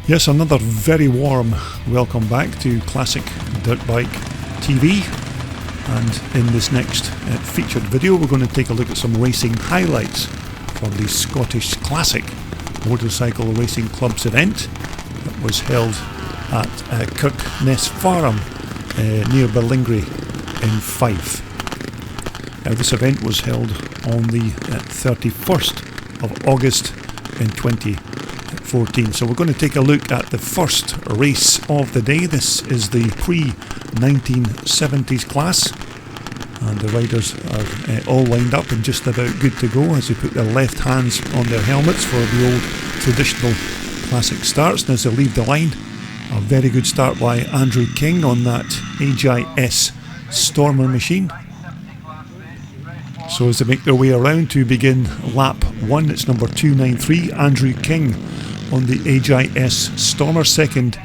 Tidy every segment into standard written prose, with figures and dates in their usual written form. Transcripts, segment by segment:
Yes, another very warm welcome back to Classic Dirt Bike TV, and in this next featured video we're going to take a look at some racing highlights for the Scottish Classic Motorcycle Racing Club's event that was held at Kirkness Farm near Ballingry in Fife. This event was held on the 31st of August in 2014. So we're going to take a look at the first race of the day. This is the pre-1970s class, and the riders are all lined up and just about good to go as they put their left hands on their helmets for the old traditional classic starts. And as they leave the line, a very good start by Andrew King on that HIS Stormer machine. So as they make their way around to begin lap 1, it's number 293, Andrew King on the HIS Stormer. Second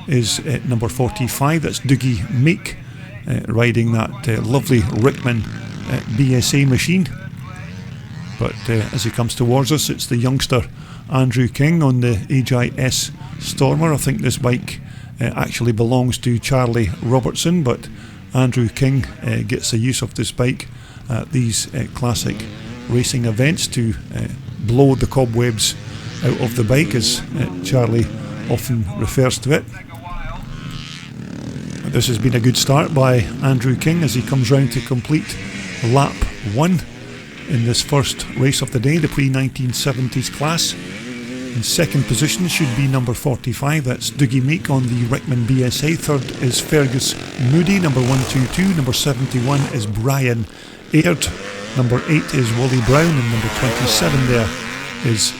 is number 45, that's Dougie Meek, riding that lovely Rickman BSA machine. But as he comes towards us, it's the youngster Andrew King on the HIS Stormer. I think this bike actually belongs to Charlie Robertson, but Andrew King gets the use of this bike at these classic racing events to blow the cobwebs out of the bike, as Charlie often refers to it. This has been a good start by Andrew King as he comes round to complete lap 1 in this first race of the day, the pre-1970s class. In second position should be number 45, that's Dougie Meek on the Rickman BSA. Third is Fergus Moody, number 122. Number 71 is Brian Aird. Number 8 is Wally Brown, and number 27 there is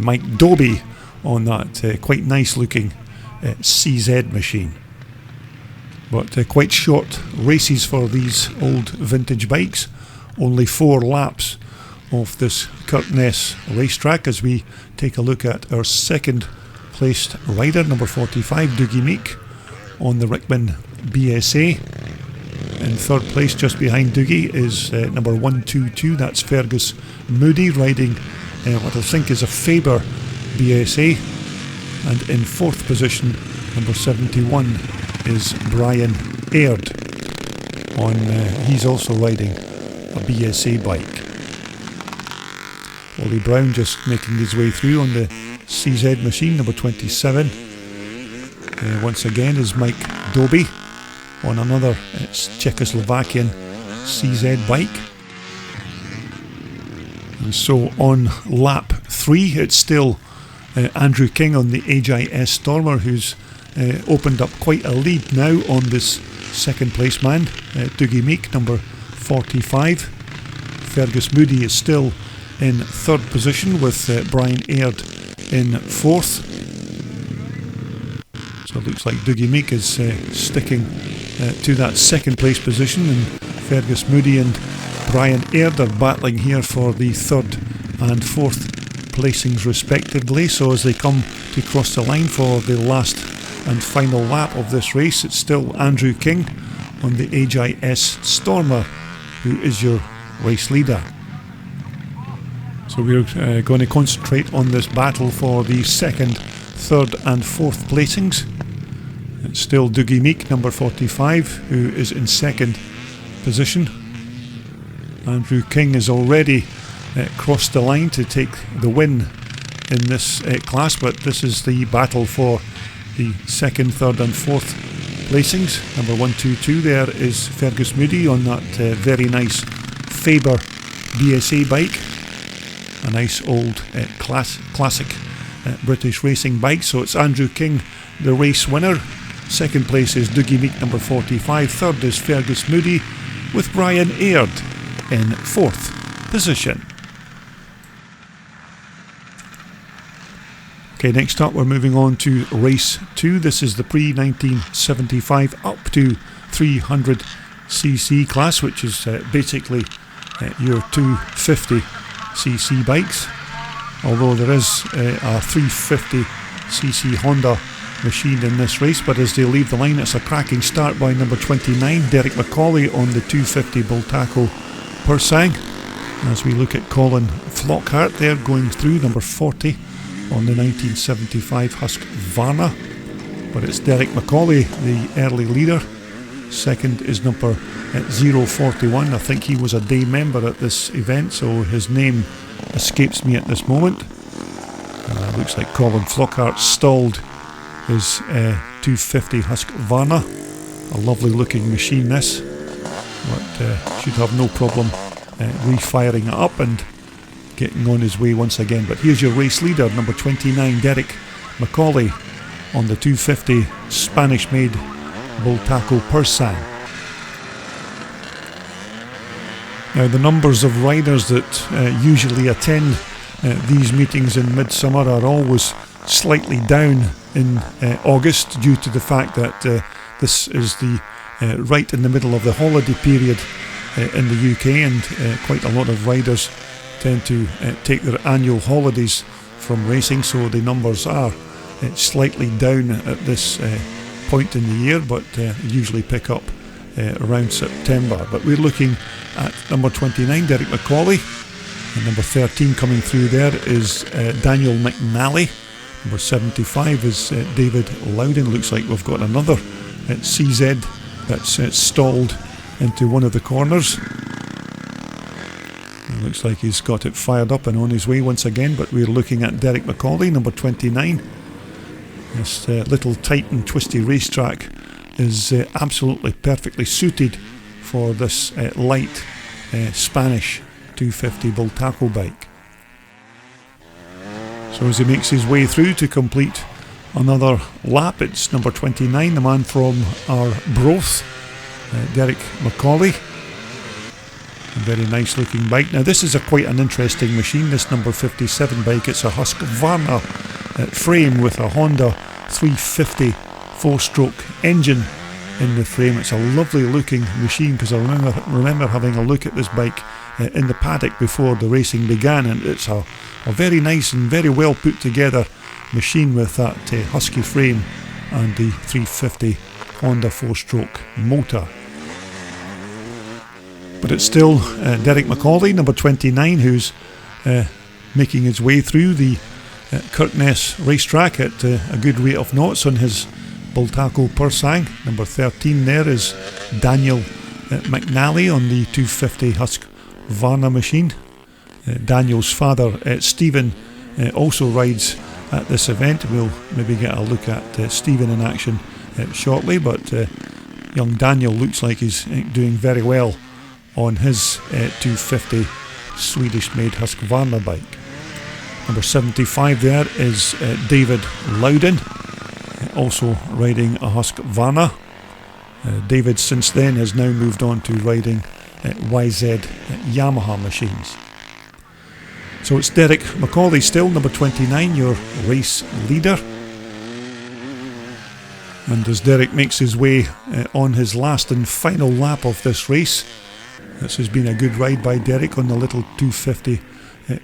Mike Doby on that quite nice looking CZ machine. But quite short races for these old vintage bikes. Only 4 laps of this Kirkness racetrack as we take a look at our second placed rider, number 45, Dougie Meek on the Rickman BSA. In third place, just behind Dougie, is number 122, that's Fergus Moody, riding what I think is a Faber BSA. And in fourth position, number 71 is Brian Aird on he's also riding a BSA bike. Wally Brown just making his way through on the CZ machine, number 27. Once again is Mike Doby on another Czechoslovakian CZ bike. And so on lap 3, it's still Andrew King on the HIS Stormer, who's opened up quite a lead now on this second place man, Dougie Meek, number 45. Fergus Moody is still in third position with Brian Aird in fourth. So it looks like Dougie Meek is sticking to that second place position, and Fergus Moody and Brian Aird are battling here for the third and fourth placings respectively. So as they come to cross the line for the last and final lap of this race, it's still Andrew King on the HIS Stormer who is your race leader. So we're going to concentrate on this battle for the second, third and fourth placings. It's still Dougie Meek, number 45, who is in second position. Andrew King has already crossed the line to take the win in this class, but this is the battle for the second, third and fourth placings. Number 122 there is Fergus Moody on that very nice Faber BSA bike. A nice old classic British racing bike. So it's Andrew King, the race winner. Second place is Dougie Meek, number 45. Third is Fergus Moody, with Brian Aird in fourth position. Okay, next up we're moving on to race 2. This is the pre-1975 up to 300cc class, which is basically your 250cc bikes, although there is a 350cc Honda machine in this race. But as they leave the line, it's a cracking start by number 29, Derek McCauley on the 250 Bultaco Pursang. As we look at Colin Flockhart there going through, number 40 on the 1975 Husqvarna. But it's Derek McCauley, the early leader. Second is number 041. I think he was a day member at this event, so his name escapes me at this moment. Looks like Colin Flockhart stalled his 250 Husqvarna. A lovely looking machine this, but should have no problem refiring it up and getting on his way once again. But here's your race leader, number 29, Derek McCauley, on the 250 Spanish-made Bultaco Persang. Now, the numbers of riders that usually attend these meetings in midsummer are always slightly down in August, due to the fact that this is the right in the middle of the holiday period in the UK, and quite a lot of riders tend to take their annual holidays from racing, so the numbers are slightly down at this point in the year, but usually pick up around September. But we're looking at number 29, Derek McCauley, and number 13 coming through there is Daniel McNally. Number 75 is David Loudon. Looks like we've got another CZ that's stalled into one of the corners. It looks like he's got it fired up and on his way once again, but we're looking at Derek McCauley, number 29. This little tight and twisty racetrack is absolutely perfectly suited for this light Spanish 250 Bultaco bike. So as he makes his way through to complete another lap, it's number 29, the man from Arbroath, Derek McCauley. A very nice looking bike. Now this is quite an interesting machine, this number 57 bike. It's a Husqvarna frame with a Honda 350 4-stroke engine in the frame. It's a lovely looking machine, because I remember having a look at this bike in the paddock before the racing began, and it's a very nice and very well put together machine with that husky frame and the 350 Honda 4-stroke motor. But it's still Derek McCauley, number 29, who's making his way through the Kirkness racetrack at a good rate of knots on his Bultaco Persang. Number 13 there is Daniel McNally on the 250 Husqvarna machine. Daniel's father, Stephen, also rides at this event. We'll maybe get a look at Stephen in action shortly, but young Daniel looks like he's doing very well on his 250 Swedish-made Husqvarna bike. Number 75 there is David Loudon, also riding a Husqvarna. David since then has now moved on to riding YZ Yamaha machines. So it's Derek McCauley still, number 29, your race leader. And as Derek makes his way on his last and final lap of this race, this has been a good ride by Derek on the little 250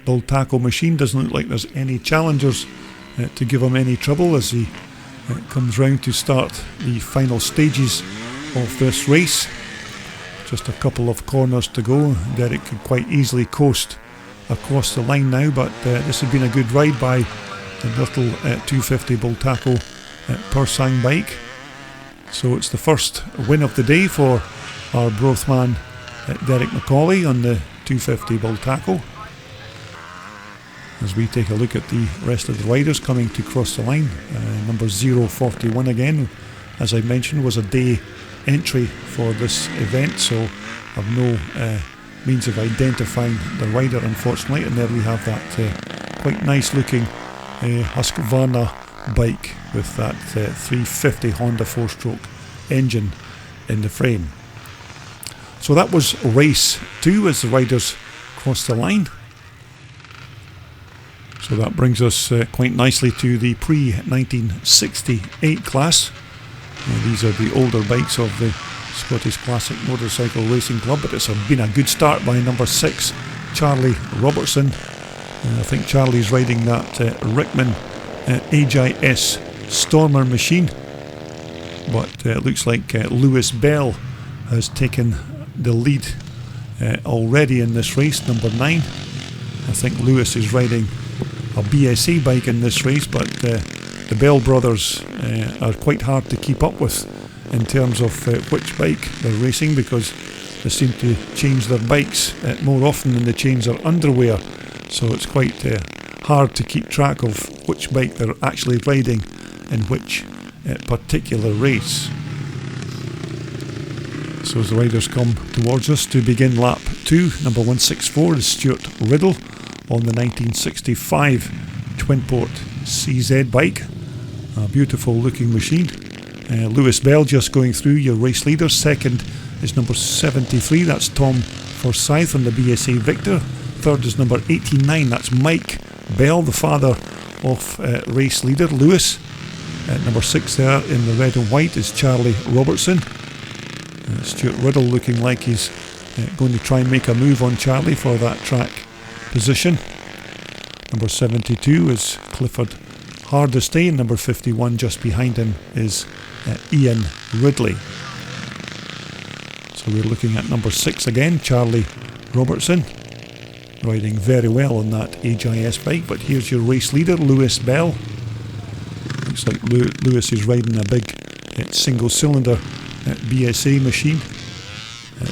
Bultaco machine. Doesn't look like there's any challengers to give him any trouble as he comes round to start the final stages of this race. Just a couple of corners to go. Derek can quite easily coast across the line now, but this has been a good ride by the little 250 Bultaco Persang bike. So it's the first win of the day for our Arbroath man Derek McCauley on the 250 Bultaco. As we take a look at the rest of the riders coming to cross the line, number 041 again, as I mentioned, was a day entry for this event, so I've no means of identifying the rider, unfortunately. And there we have that quite nice looking Husqvarna bike with that 350 Honda 4-stroke engine in the frame. So that was race 2 as the riders crossed the line. So that brings us quite nicely to the pre-1968 class. These are the older bikes of the Scottish Classic Motorcycle Racing Club, but it's been a good start by number 6, Charlie Robertson. I think Charlie's riding that Rickman HIS Stormer machine, but it looks like Lewis Bell has taken the lead already in this race, number 9. I think Lewis is riding a BSA bike in this race, but the Bell brothers are quite hard to keep up with in terms of which bike they're racing, because they seem to change their bikes more often than they change their underwear, so it's quite hard to keep track of which bike they're actually riding in which particular race. So as the riders come towards us to begin lap 2, number 164 is Stuart Riddle on the 1965 twin-port CZ bike, a beautiful looking machine. Lewis Bell just going through, your race leader. Second is number 73, that's Tom Forsyth on the BSA Victor. Third is number 89, that's Mike Bell, the father of race leader Lewis. Number 6 there in the red and white is Charlie Robertson. Stuart Riddle looking like he's going to try and make a move on Charlie for that track position. Number 72 is Clifford Hardesty, and number 51 just behind him is Ian Ridley. So we're looking at number 6 again, Charlie Robertson, riding very well on that HIS bike. But here's your race leader, Lewis Bell. Looks like Lewis is riding a big single cylinder BSA machine.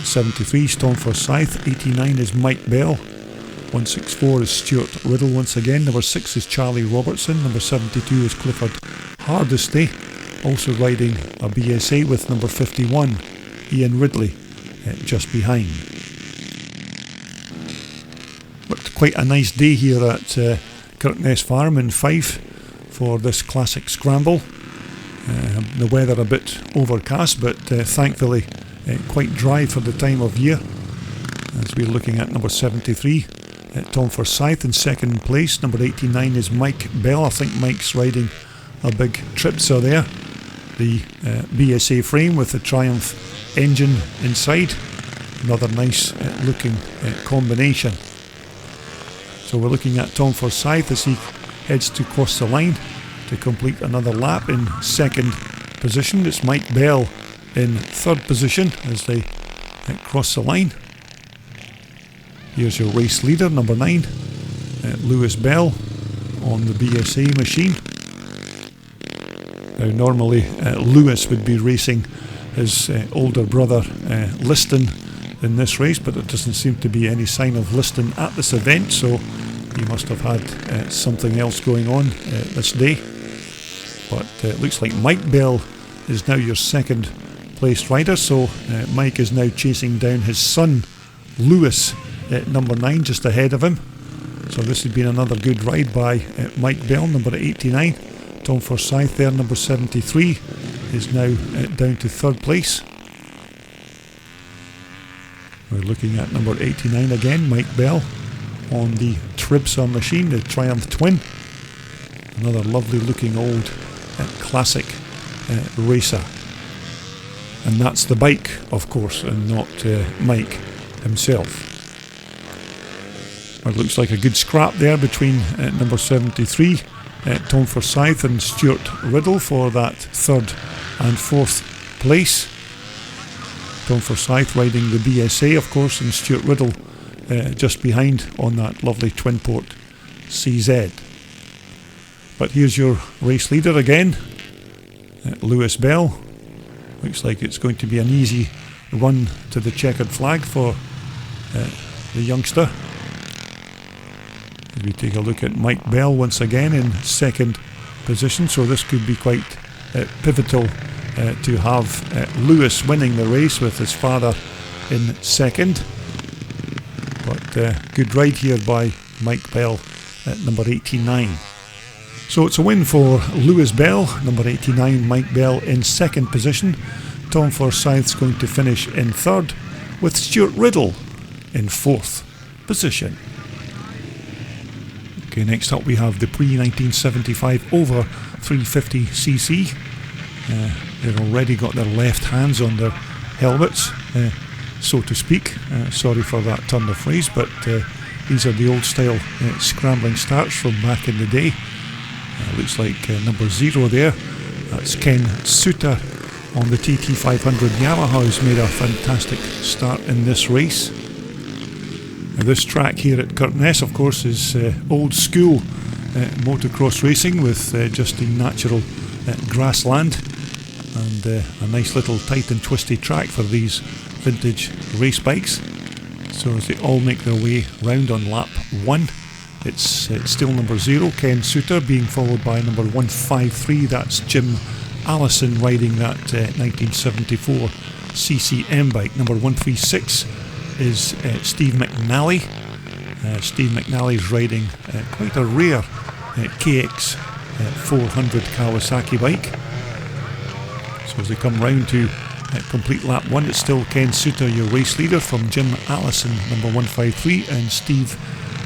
73 is Tom Forsyth, 89 is Mike Bell, 164 is Stuart Riddle once again, number 6 is Charlie Robertson, number 72 is Clifford Hardesty, also riding a BSA with number 51 Ian Ridley just behind. But quite a nice day here at Kirkness Farm in Fife for this classic scramble. The weather a bit overcast, but thankfully quite dry for the time of year, as we're looking at number 73 Tom Forsyth in second place. Number 89 is Mike Bell. I think Mike's riding a big Tripsa there, the BSA frame with the Triumph engine inside. Another nice looking combination. So we're looking at Tom Forsyth as he heads to cross the line to complete another lap in second position. It's Mike Bell in third position as they cross the line. Here's your race leader, number 9, Lewis Bell on the BSA machine. Now normally Lewis would be racing his older brother Liston in this race, but there doesn't seem to be any sign of Liston at this event, so he must have had something else going on this day. But it looks like Mike Bell is now your second place rider, so Mike is now chasing down his son Lewis at number 9, just ahead of him. So this has been another good ride by Mike Bell, number 89. Tom Forsyth there, number 73, is now down to third place. We're looking at number 89 again, Mike Bell on the Tripsa machine, the Triumph Twin. Another lovely looking old classic racer. And that's the bike, of course, and not Mike himself. It looks like a good scrap there between number 73, Tom Forsyth, and Stuart Riddle for that third and fourth place. Tom Forsyth riding the BSA, of course, and Stuart Riddle just behind on that lovely twin-port CZ. But here's your race leader again, Lewis Bell. Looks like it's going to be an easy run to the checkered flag for the youngster. We take a look at Mike Bell once again in second position, so this could be quite pivotal to have Lewis winning the race with his father in second. But good ride here by Mike Bell at number 89. So it's a win for Lewis Bell, number 89, Mike Bell in second position. Tom Forsyth's going to finish in third, with Stuart Riddle in fourth position. Okay, next up we have the pre-1975 over 350cc. They've already got their left hands on their helmets, so to speak. Sorry for that turn of phrase, but these are the old style scrambling starts from back in the day. Looks like number 0 there, that's Ken Suter on the TT500 Yamaha, who's made a fantastic start in this race. Now this track here at Kirkness, of course, is old school motocross racing with just the natural grassland and a nice little tight and twisty track for these vintage race bikes. So as they all make their way round on lap 1, it's still number 0, Ken Suter, being followed by number 153, that's Jim Allison riding that 1974 CCM bike. Number 136 is Steve McNally. Steve McNally is riding quite a rare KX 400 Kawasaki bike. So as they come round to complete lap 1, it's still Ken Suter, your race leader, from Jim Allison, number 153, and Steve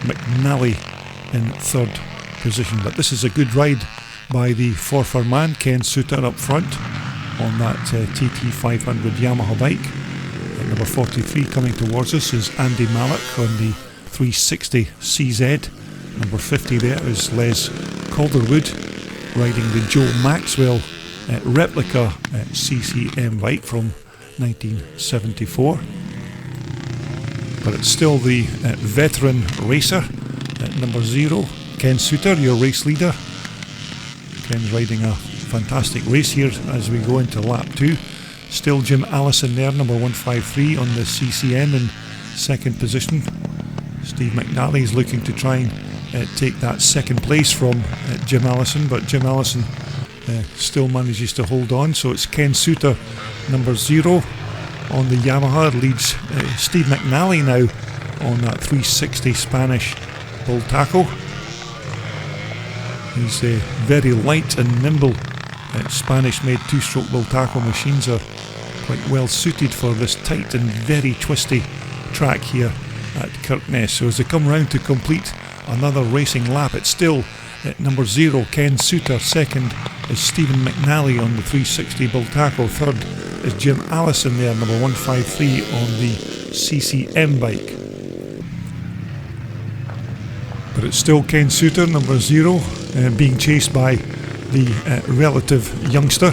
McNally in 3rd position. But this is a good ride by the Forfar man, Ken Suter, up front on that TT500 Yamaha bike. Number 43 coming towards us is Andy Mallock on the 360 CZ. Number 50 there is Les Calderwood riding the Joe Maxwell replica CCM bike from 1974. But it's still the veteran racer at number 0, Ken Suter, your race leader. Ken's riding a fantastic race here as we go into lap 2. Still Jim Allison there, number 153 on the CCM in 2nd position. Steve McNally is looking to try and take that 2nd place from Jim Allison, but Jim Allison still manages to hold on. So it's Ken Suter, number 0 on the Yamaha, leads Steve McNally now on that 360 Spanish bull tackle. These very light and nimble Spanish-made 2-stroke bull tackle machines are quite well suited for this tight and very twisty track here at Kirkness. So as they come round to complete another racing lap, it's still at number 0, Ken Suter. 2nd is Stephen McNally on the 360 bull tackle. 3rd is Jim Allison there, number 153 on the CCM bike. But it's still Ken Suter, number 0, being chased by the relative youngster,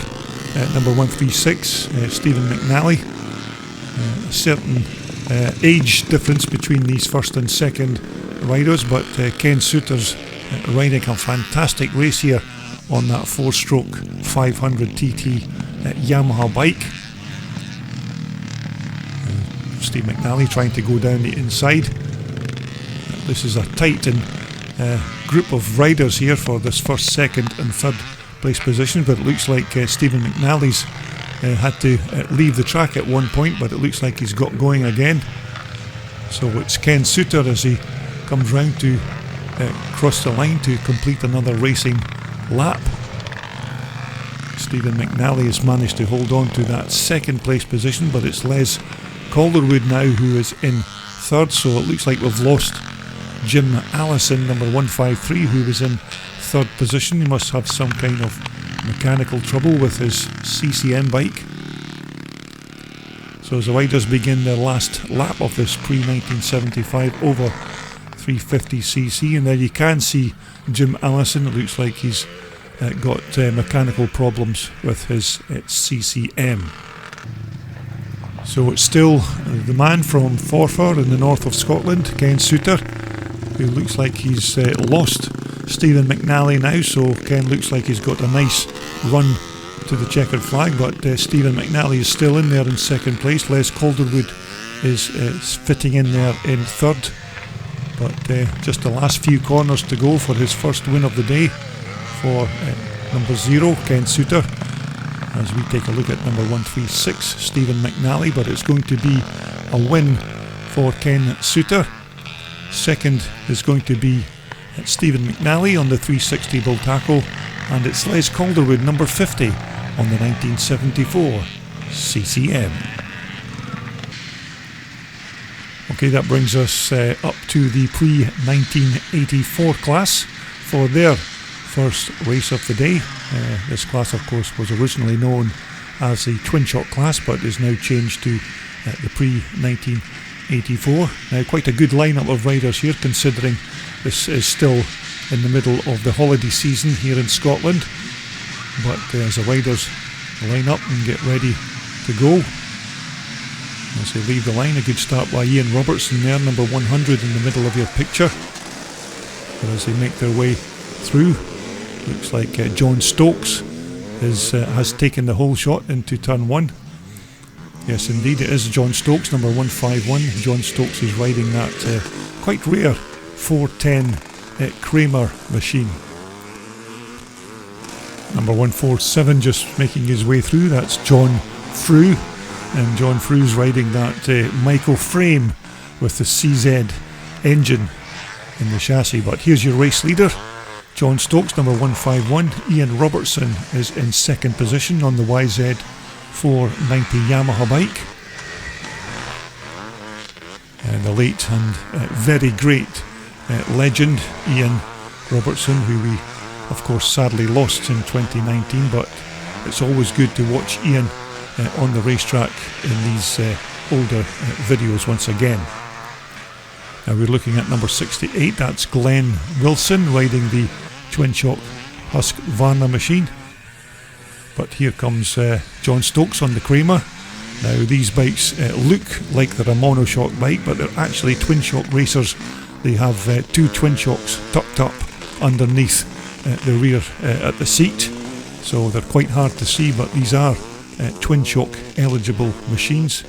number 136, Stephen McNally. A certain age difference between these 1st and 2nd riders, but Ken Suter's riding a fantastic race here on that 4-stroke 500 TT Yamaha bike. Steve McNally trying to go down the inside. This is a tight and group of riders here for this 1st, 2nd and 3rd place position, but it looks like Stephen McNally's had to leave the track at one point, but it looks like he's got going again. So it's Ken Suter as he comes round to cross the line to complete another racing lap. Stephen McNally has managed to hold on to that 2nd place position, but it's Les Calderwood now who is in 3rd, so it looks like we've lost Jim Allison, number 153, who was in 3rd position. He must have some kind of mechanical trouble with his CCM bike. So as the riders begin their last lap of this pre-1975 over 350cc, and there you can see Jim Allison. It looks like he's got mechanical problems with his CCM. So it's still the man from Forfar in the north of Scotland, Ken Suter, who looks like he's lost Stephen McNally now, so Ken looks like he's got a nice run to the checkered flag, but Stephen McNally is still in there in 2nd place. Les Calderwood is fitting in there in 3rd, but just the last few corners to go for his 1st win of the day for number 0, Ken Suter, as we take a look at number 136, Stephen McNally, but it's going to be a win for Ken Suter. 2nd is going to be Stephen McNally on the 360 bull tackle, and it's Les Calderwood, number 50, on the 1974 CCM. Okay, that brings us up to the pre-1984 class for their first race of the day. This class, of course, was originally known as the Twin Shock class, but is now changed to the pre-1984. Now, quite a good lineup of riders here, considering this is still in the middle of the holiday season here in Scotland. But as the riders line up and get ready to go, as they leave the line, a good start by Ian Robertson there, number 100 in the middle of your picture. But as they make their way through. Looks like John Stokes has taken the whole shot into turn 1. Yes, indeed, it is John Stokes, number 151. John Stokes is riding that quite rare 410 Kramer machine. Number 147 just making his way through, that's John Frew. And John Frew's riding that Michael frame with the CZ engine in the chassis. But here's your race leader, John Stokes, number 151. Ian Robertson is in second position on the YZ 490 Yamaha bike. And the late and very great legend Ian Robertson, who we of course sadly lost in 2019, but it's always good to watch Ian on the racetrack in these older videos once again. Now we're looking at number 68, that's Glenn Wilson riding the twin shock Husqvarna machine. But here comes John Stokes on the Kramer. Now these bikes look like they're a monoshock bike, but they're actually twin shock racers. They have 2 twin shocks tucked up underneath the rear at the seat, so they're quite hard to see, but these are twin shock eligible machines.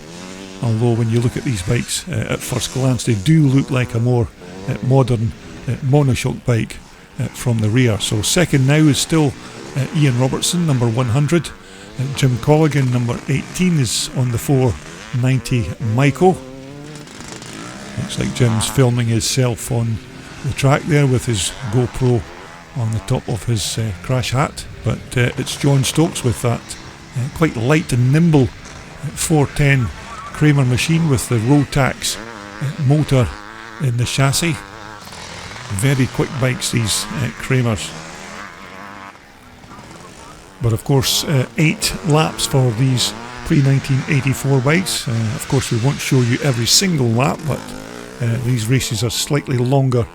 Although when you look at these bikes at first glance, they do look like a more modern monoshock bike from the rear. So second now is still Ian Robertson, number 100. Jim Colligan, number 18, is on the 490 Michael. Looks like Jim's filming himself on the track there with his GoPro on the top of his crash hat. But it's John Stokes with that quite light and nimble 410 Kramer machine with the Rotax motor in the chassis. Very quick bikes, these Kramers. But of course 8 laps for these pre-1984 bikes. Of course we won't show you every single lap, but these races are slightly longer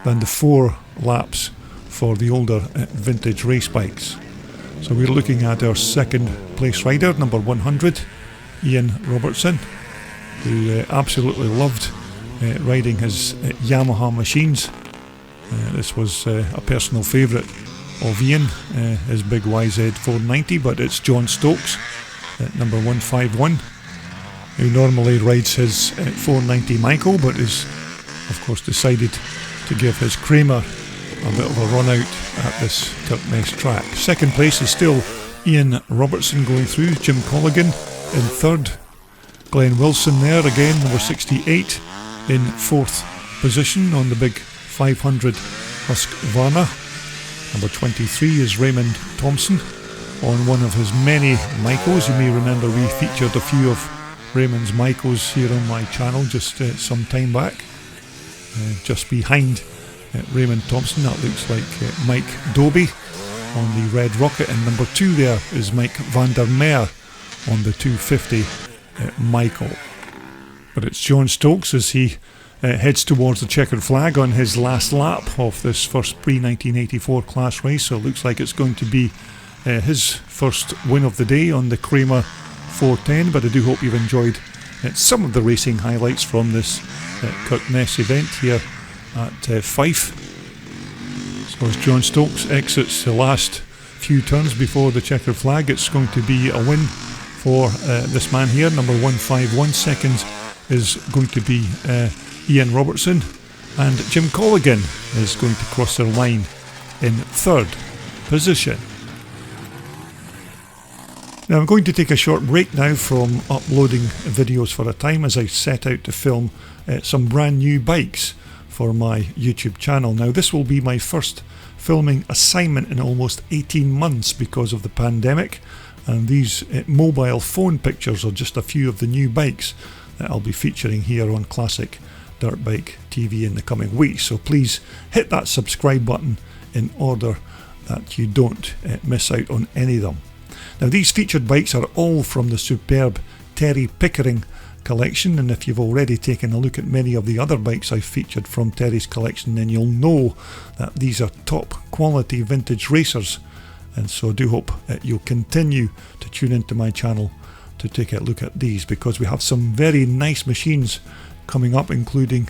than the 4 laps for the older vintage race bikes. So we're looking at our second place rider, number 100, Ian Robertson, who absolutely loved riding his Yamaha machines. This was a personal favourite of Ian, his big YZ 490, but it's John Stokes at number 151, who normally rides his 490 Michael, but is of course decided to give his Kramer a bit of a run out at this Kirkness track. Second place is still Ian Robertson going through, Jim Colligan in third, Glenn Wilson there again, number 68, in fourth position on the big 500 Husqvarna. Number 23 is Raymond Thompson on one of his many Michaels. You may remember we featured a few of Raymond's Michaels here on my channel just some time back. Just behind Raymond Thompson, that looks like Mike Doby on the Red Rocket, and number 2 there is Mike van der Meer on the 250 Michael. But it's John Stokes as he heads towards the checkered flag on his last lap of this first pre-1984 class race, so it looks like it's going to be his first win of the day on the Kramer 410. But I do hope you've enjoyed some of the racing highlights from this Kirkness event here at Fife. So as John Stokes exits the last few turns before the checkered flag, it's going to be a win for this man here, number 151. Second is going to be Ian Robertson, and Jim Colligan is going to cross their line in third position. Now I'm going to take a short break now from uploading videos for a time as I set out to film some brand new bikes for my YouTube channel. Now this will be my first filming assignment in almost 18 months because of the pandemic, and these mobile phone pictures are just a few of the new bikes that I'll be featuring here on Classic Dirt Bike TV in the coming weeks. So please hit that subscribe button in order that you don't miss out on any of them. Now these featured bikes are all from the superb Terry Pickering collection, and if you've already taken a look at many of the other bikes I've featured from Terry's collection, then you'll know that these are top quality vintage racers, and so I do hope you'll continue to tune into my channel to take a look at these, because we have some very nice machines coming up, including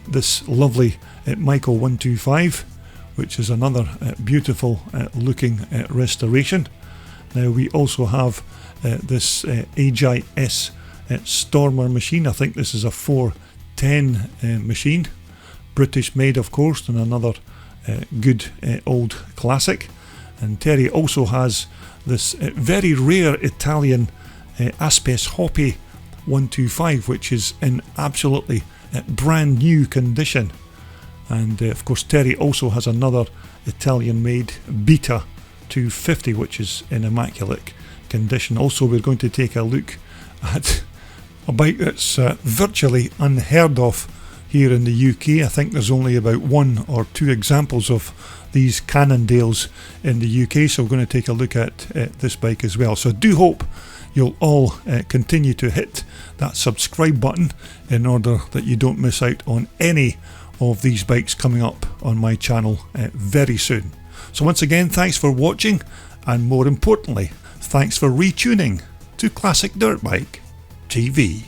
this lovely Michael 125 which is another beautiful looking restoration. Now we also have this AGI S Stormer machine. I think this is a 410 machine, British made of course, and another good old classic. And Terry also has this very rare Italian Aspes Hoppy 125, which is in absolutely brand new condition. And of course Terry also has another Italian made Beta 250, which is in immaculate condition. Also, we're going to take a look at a bike that's virtually unheard of here in the UK. I think there's only about 1 or 2 examples of these Cannondales in the UK, so we're going to take a look at this bike as well. So I do hope you'll all continue to hit that subscribe button in order that you don't miss out on any of these bikes coming up on my channel very soon. So once again, thanks for watching, and more importantly, thanks for retuning to Classic Dirt Bike TV.